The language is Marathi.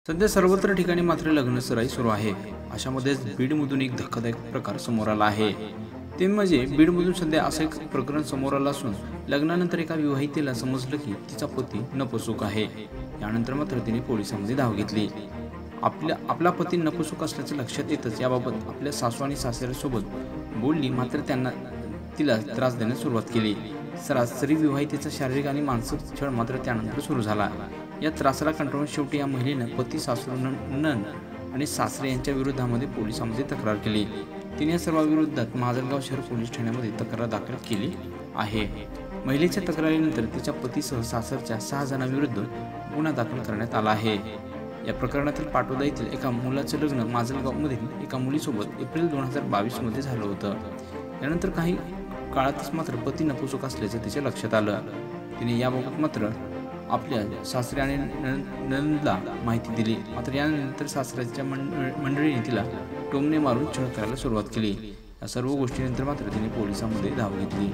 सध्या सर्वत्र ठिकाणी मात्र लग्न सराई सुरू आहे। अशामध्येच बीडमधून एक धक्कादायक प्रकार समोर आला आहे। ते म्हणजे बीडमधून सध्या असं एक प्रकरण समोर आलं असून लग्नानंतर एका विवाहितेला समजलं की तिचा पती नपुसक आहे। यानंतर मात्र तिने पोलिसांमध्ये धाव घेतली। आपला पती नपुसक असल्याचं लक्षात येतच याबाबत आपल्या सासू आणि सासऱ्यासोबत बोलली, मात्र त्यांना तिला त्रास देण्यास सुरुवात केली। सरासरी विवाहितेचा शारीरिक आणि मानसिक छळ मात्र त्यानंतर सुरू झाला। या त्रासाला कंटाळून शेवटी या महिलेनं पती, सासू, नणंद आणि सासरे यांच्या विरोधामध्ये पोलिसांमध्ये तक्रार केली। तिने या सर्वांविरोधात माजलगाव शहर पोलीस ठाण्यामध्ये तक्रार दाखल केली आहे। महिलेच्या तक्रारीनंतर तिच्या पतीसह सासरच्या 6 जणांविरुद्ध गुन्हा दाखल करण्यात आला आहे। या प्रकरणातील पाटोदा येथील एका मुलाचं लग्न माजलगावमधील एका मुलीसोबत एप्रिल 2022 मध्ये झालं होतं। यानंतर काही काळातच मात्र पती नपुसक असल्याचं तिच्या लक्षात आलं। तिने याबाबत मात्र आपल्या सासरे आणि नणंदला माहिती दिली, मात्र यानंतर सासऱ्याच्या मंडळीने तिला टोमणे मारून छळ करायला सुरुवात केली। या सर्व गोष्टीनंतर मात्र तिने पोलिसांमध्ये धाव घेतली।